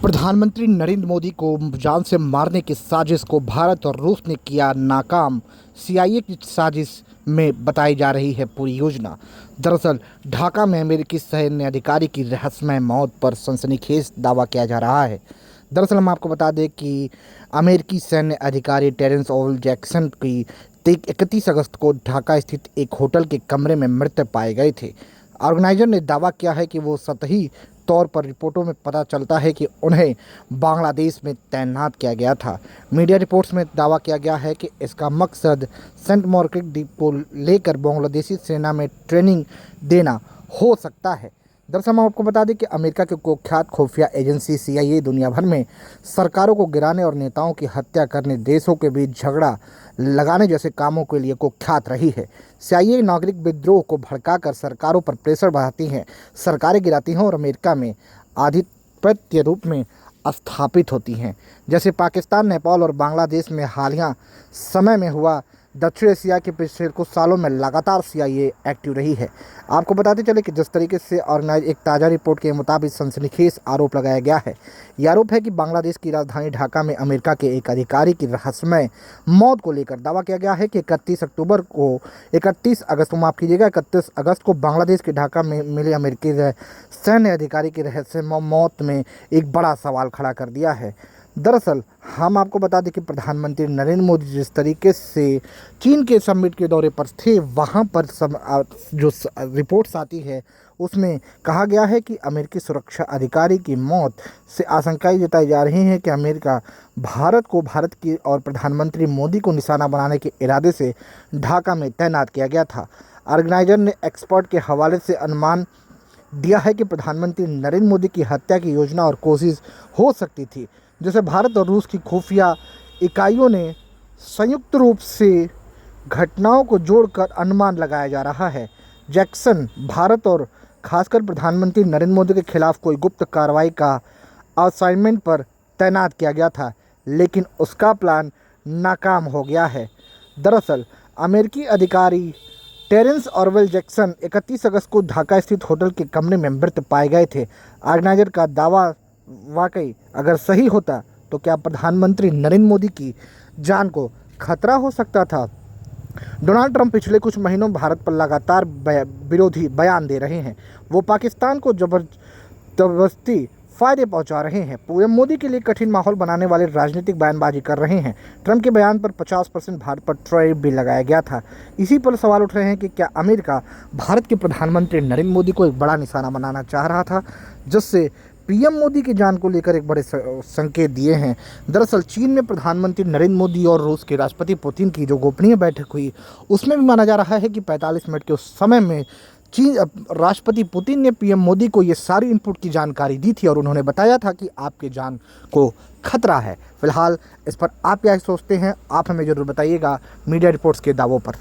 प्रधानमंत्री नरेंद्र मोदी को जान से मारने की साजिश को भारत और रूस ने किया नाकाम। सीआईए की साजिश में बताई जा रही है पूरी योजना। दरअसल ढाका में अमेरिकी सैन्य अधिकारी की रहस्यमय मौत पर सनसनीखेज दावा किया जा रहा है। दरअसल हम आपको बता दें कि अमेरिकी सैन्य अधिकारी टेरेंस ओवल जैक्सन की 31 अगस्त को ढाका स्थित एक होटल के कमरे में मृत पाए गए थे। ऑर्गेनाइजर ने दावा किया है कि वो सतही तौर पर रिपोर्टों में पता चलता है कि उन्हें बांग्लादेश में तैनात किया गया था। मीडिया रिपोर्ट्स में दावा किया गया है कि इसका मकसद सेंट मार्टिन द्वीप को लेकर बांग्लादेशी सेना में ट्रेनिंग देना हो सकता है। दरअसल हम आपको बता दें कि अमेरिका की कुख्यात खुफिया एजेंसी सीआईए दुनिया भर में सरकारों को गिराने और नेताओं की हत्या करने, देशों के बीच झगड़ा लगाने जैसे कामों के लिए कुख्यात रही है। सीआईए नागरिक विद्रोह को भड़काकर सरकारों पर प्रेशर बढ़ाती हैं, सरकारें गिराती हैं और अमेरिका में आधिपत्य रूप में स्थापित होती हैं। जैसे पाकिस्तान, नेपाल और बांग्लादेश में हालिया समय में हुआ। दक्षिण एशिया के पिछले कुछ सालों में लगातार सीआईए एक्टिव रही है। आपको बताते चले कि जिस तरीके से ऑर्गेनाइज एक ताज़ा रिपोर्ट के मुताबिक सनसनीखेज आरोप लगाया गया है। यह आरोप है कि बांग्लादेश की राजधानी ढाका में अमेरिका के एक अधिकारी की रहस्यमय मौत को लेकर दावा किया गया है कि 31 अगस्त को बांग्लादेश के ढाका में मिले अमेरिकी सैन्य अधिकारी की रहस्यमय मौत में एक बड़ा सवाल खड़ा कर दिया है। दरअसल हम आपको बता दें कि प्रधानमंत्री नरेंद्र मोदी जिस तरीके से चीन के समिट के दौरे पर थे, वहां पर जो रिपोर्ट्स आती है उसमें कहा गया है कि अमेरिकी सुरक्षा अधिकारी की मौत से आशंकाएं जताई जा रही हैं कि अमेरिका भारत की और प्रधानमंत्री मोदी को निशाना बनाने के इरादे से ढाका में तैनात किया गया था। ऑर्गेनाइजर ने एक्सपर्ट के हवाले से अनुमान दिया है कि प्रधानमंत्री नरेंद्र मोदी की हत्या की योजना और कोशिश हो सकती थी, जैसे भारत और रूस की खुफिया इकाइयों ने संयुक्त रूप से घटनाओं को जोड़कर अनुमान लगाया जा रहा है। जैक्सन भारत और खासकर प्रधानमंत्री नरेंद्र मोदी के खिलाफ कोई गुप्त कार्रवाई का असाइनमेंट पर तैनात किया गया था, लेकिन उसका प्लान नाकाम हो गया है। दरअसल अमेरिकी अधिकारी टेरेंस ओवल जैक्सन 31 अगस्त को ढाका स्थित होटल के कमरे में मृत पाए गए थे। ऑर्गेनाइजर का दावा वाकई अगर सही होता तो क्या प्रधानमंत्री नरेंद्र मोदी की जान को खतरा हो सकता था। डोनाल्ड ट्रंप पिछले कुछ महीनों भारत पर लगातार विरोधी बयान दे रहे हैं। वो पाकिस्तान को जबरदस्ती फायदे पहुंचा रहे हैं, पूरे मोदी के लिए कठिन माहौल बनाने वाले राजनीतिक बयानबाजी कर रहे हैं। ट्रंप के बयान पर 50% भारत पर टैरिफ भी लगाया गया था। इसी पर सवाल उठ रहे हैं कि क्या अमेरिका भारत के प्रधानमंत्री नरेंद्र मोदी को एक बड़ा निशाना बनाना चाह रहा था, जिससे पीएम मोदी की जान को लेकर एक बड़े संकेत दिए हैं। दरअसल चीन में प्रधानमंत्री नरेंद्र मोदी और रूस के राष्ट्रपति पुतिन की जो गोपनीय बैठक हुई, उसमें भी माना जा रहा है कि 45 मिनट के उस समय में चीन राष्ट्रपति पुतिन ने पीएम मोदी को ये सारी इनपुट की जानकारी दी थी और उन्होंने बताया था कि आपके जान को खतरा है। फिलहाल इस पर आप क्या सोचते हैं, आप हमें ज़रूर बताइएगा मीडिया रिपोर्ट्स के दावों पर।